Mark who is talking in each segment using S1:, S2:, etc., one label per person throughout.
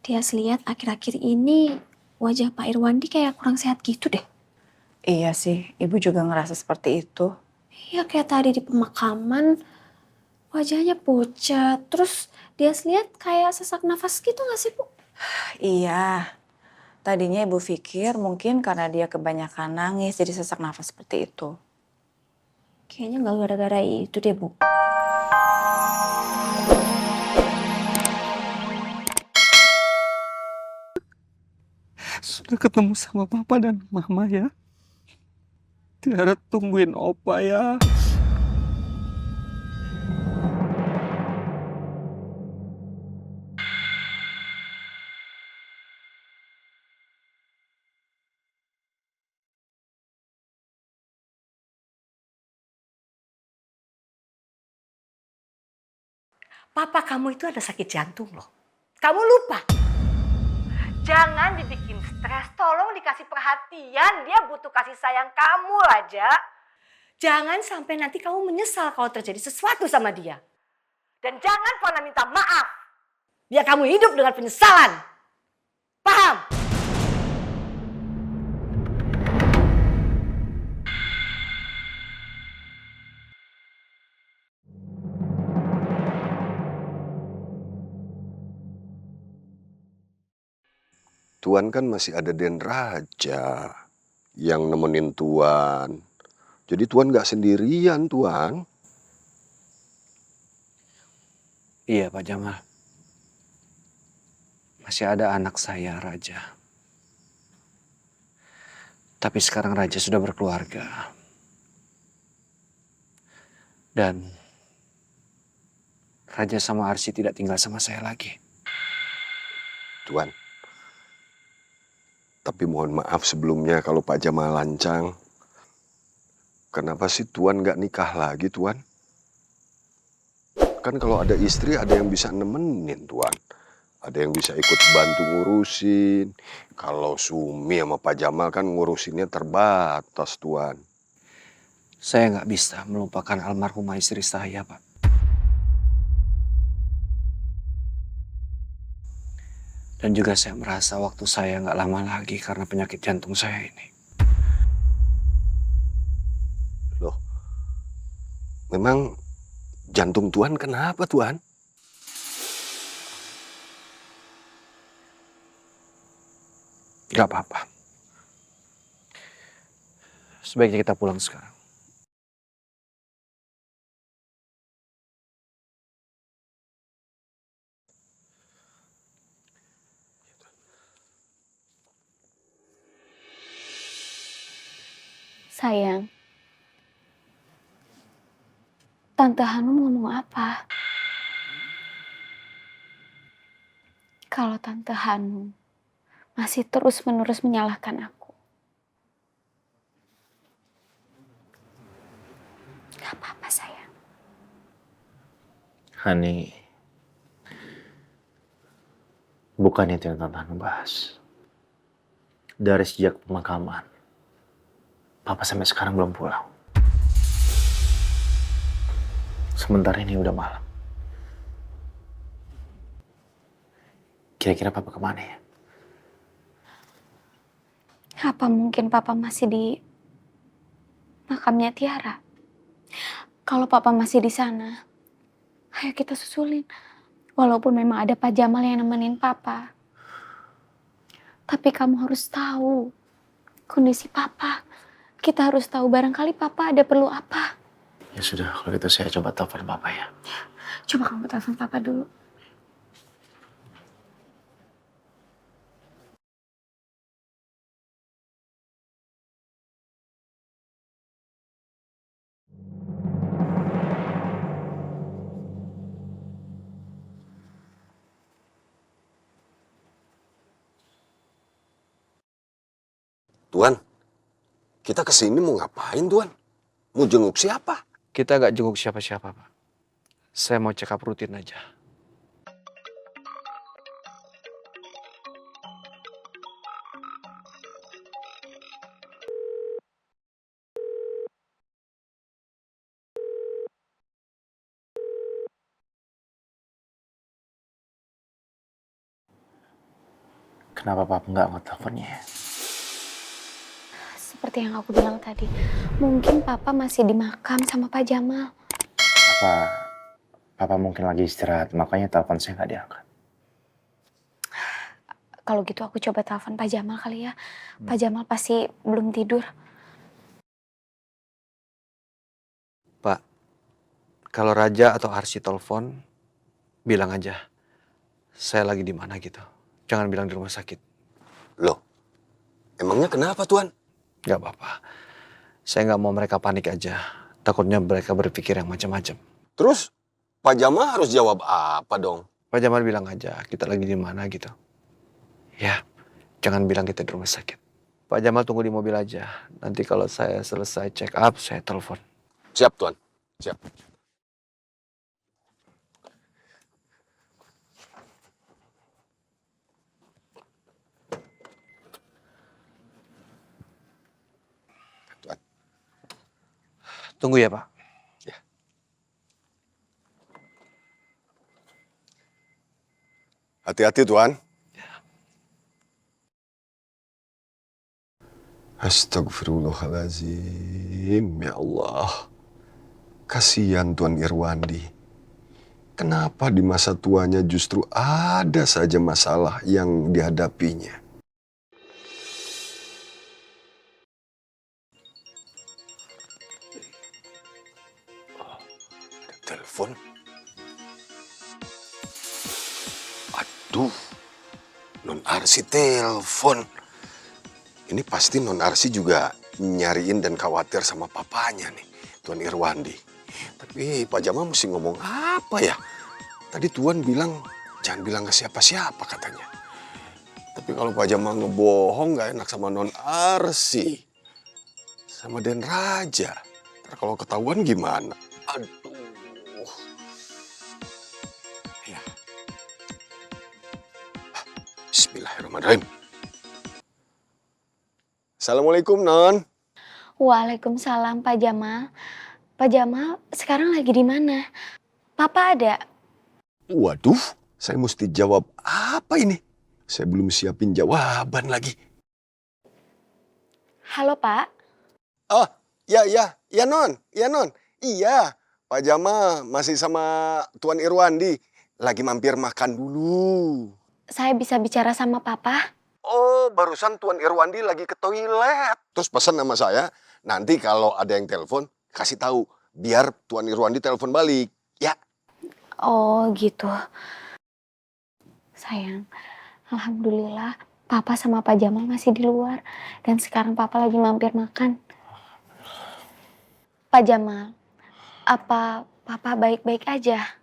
S1: Tias lihat akhir-akhir ini wajah Pak Irwandi kayak kurang sehat gitu deh.
S2: Iya sih, ibu juga ngerasa seperti itu.
S1: Iya kayak tadi di pemakaman wajahnya pucat. Terus Tias lihat kayak sesak nafas gitu gak sih Bu?
S2: Iya, tadinya ibu pikir mungkin karena dia kebanyakan nangis jadi sesak nafas seperti itu.
S1: Kayaknya gak gara-gara itu deh Bu.
S3: Sudah ketemu sama papa dan mama ya. Tiara tungguin opa ya.
S4: Papa kamu itu ada sakit jantung loh. Kamu lupa. Jangan dibikin stres, tolong dikasih perhatian. Dia butuh kasih sayang kamu aja. Jangan sampai nanti kamu menyesal kalau terjadi sesuatu sama dia. Dan jangan pernah minta maaf. Biar kamu hidup dengan penyesalan. Paham?
S5: Tuan kan masih ada Den Raja yang nemenin Tuan. Jadi Tuan nggak sendirian, Tuan.
S3: Iya Pak Jamal. Masih ada anak saya Raja. Tapi sekarang Raja sudah berkeluarga. Dan Raja sama Arsy tidak tinggal sama saya lagi.
S5: Tuan. Tapi mohon maaf sebelumnya kalau Pak Jamal lancang. Kenapa sih Tuan nggak nikah lagi, Tuan? Kan kalau ada istri ada yang bisa nemenin, Tuan. Ada yang bisa ikut bantu ngurusin. Kalau Sumi sama Pak Jamal kan ngurusinnya terbatas, Tuan.
S3: Saya nggak bisa melupakan almarhumah istri saya, Pak. Dan juga saya merasa waktu saya nggak lama lagi karena penyakit jantung saya ini.
S5: Loh, memang jantung Tuan kenapa, Tuan?
S3: Gak apa-apa. Sebaiknya kita pulang sekarang.
S1: Sayang, Tante Hanum ngomong apa? Kalau Tante Hanum masih terus-menerus menyalahkan aku. Gak apa-apa sayang.
S6: Hani, bukan itu yang Tante Hanum bahas. Dari sejak pemakaman, Papa sampai sekarang belum pulang. Sementara ini udah malam. Kira-kira Papa kemana ya?
S1: Apa mungkin Papa masih di makamnya Tiara? Kalau Papa masih di sana, ayo kita susulin. Walaupun memang ada Pak Jamal yang nemenin Papa. Tapi kamu harus tahu kondisi Papa. Kita harus tahu barangkali Papa ada perlu apa.
S6: Ya sudah, kalau gitu saya coba telepon Papa ya.
S1: Coba kamu telepon Papa dulu.
S5: Tuan, kita kesini mau ngapain, Tuan? Mau jenguk siapa?
S3: Kita gak jenguk siapa-siapa, Pak. Saya mau check up rutin aja.
S6: Kenapa papa nggak angkat teleponnya ya?
S1: Seperti yang aku bilang tadi, mungkin papa masih di makam sama Pak Jamal.
S6: Apa papa mungkin lagi istirahat, makanya telepon saya nggak diangkat.
S1: Kalau gitu aku coba telepon Pak Jamal kali ya. Pak Jamal pasti belum tidur.
S3: Pak, kalau Raja atau Arsy telepon, bilang aja saya lagi di mana gitu. Jangan bilang di rumah sakit.
S5: Loh, emangnya kenapa Tuan?
S3: Gak apa-apa. Saya nggak mau mereka panik aja. Takutnya mereka berpikir yang macam-macam.
S5: Terus Pak Jamal harus jawab apa dong?
S3: Pak Jamal bilang aja kita lagi di mana gitu. Ya, jangan bilang kita di rumah sakit. Pak Jamal tunggu di mobil aja. Nanti kalau saya selesai check up, saya telepon.
S5: Siap Tuan, siap. Tuan.
S3: Tunggu ya, Pak.
S5: Ya. Hati-hati Tuan. Astagfirullahaladzim, ya Allah. Kasihan Tuan Irwandi. Kenapa di masa tuanya justru ada saja masalah yang dihadapinya? Ada telepon. Aduh, Non Arsy telepon. Ini pasti Non Arsy juga nyariin dan khawatir sama papanya nih, Tuan Irwandi. Tapi Pak Jamal mesti ngomong apa ya? Tadi Tuan bilang, jangan bilang ke siapa-siapa katanya. Tapi kalau Pak Jamal ngebohong gak enak sama Non Arsy. Sama Den Raja. Ntar kalau ketahuan gimana? Aduh. Ya. Bismillahirrahmanirrahim. Assalamualaikum, Non.
S1: Waalaikumsalam Pak Jamal. Pak Jamal sekarang lagi di mana? Papa ada?
S5: Waduh, saya mesti jawab apa ini? Saya belum siapin jawaban lagi.
S1: Halo Pak.
S5: Oh, ya Non. Iya, Pak Jamal masih sama Tuan Irwandi. Lagi mampir makan dulu.
S1: Saya bisa bicara sama Papa?
S5: Oh, barusan Tuan Irwandi lagi ke toilet. Terus pesan sama saya, nanti kalau ada yang telepon, kasih tahu. Biar Tuan Irwandi telepon balik, ya.
S1: Oh gitu. Sayang, alhamdulillah Papa sama Pak Jamal masih di luar. Dan sekarang Papa lagi mampir makan. Pak Jamal, apa Papa baik-baik aja?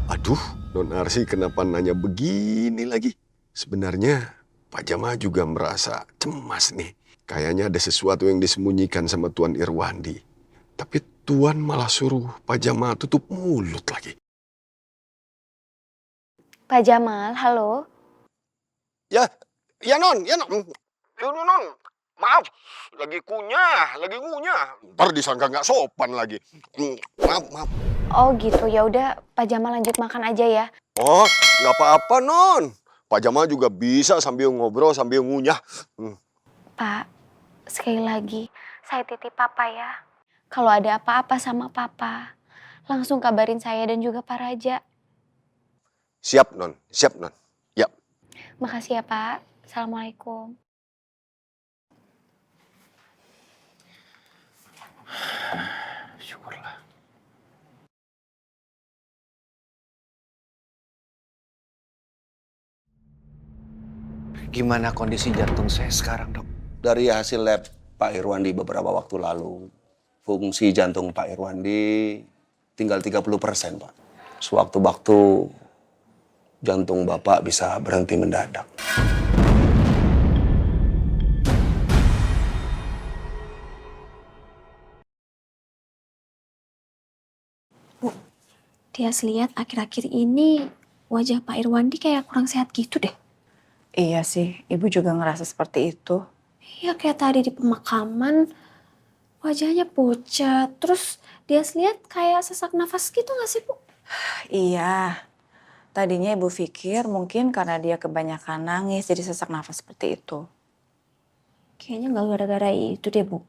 S5: Aduh, Non Arsy kenapa nanya begini lagi? Sebenarnya Pak Jamal juga merasa cemas nih. Kayaknya ada sesuatu yang disembunyikan sama Tuan Irwandi. Tapi Tuan malah suruh Pak Jamal tutup mulut lagi.
S1: Pak Jamal, halo?
S5: Ya Non. Non. Maaf, lagi kunyah. Ntar disangka nggak sopan lagi. Maaf.
S1: Oh gitu, ya udah Pak Jamal lanjut makan aja ya.
S5: Oh, nggak apa-apa, Non. Pak Jamal juga bisa sambil ngobrol, sambil ngunyah.
S1: Pak, sekali lagi, saya titip Papa ya. Kalau ada apa-apa sama Papa, langsung kabarin saya dan juga Pak Raja.
S5: Siap, Non. Ya.
S1: Makasih ya, Pak. Assalamualaikum.
S6: Syukurlah.
S3: Gimana kondisi jantung saya sekarang, Dok?
S7: Dari hasil lab Pak Irwandi beberapa waktu lalu, fungsi jantung Pak Irwandi tinggal 30%, Pak. Sewaktu-waktu jantung Bapak bisa berhenti mendadak.
S8: Bu, dia lihat akhir-akhir ini wajah Pak Irwandi kayak kurang sehat gitu deh.
S2: Iya sih, Ibu juga ngerasa seperti itu.
S8: Iya, kayak tadi di pemakaman wajahnya pucat. Terus dia lihat kayak sesak nafas gitu gak sih, Bu?
S2: Iya, Tadinya ibu pikir mungkin karena dia kebanyakan nangis jadi sesak nafas seperti itu.
S8: Kayaknya nggak gara-gara itu deh, Bu.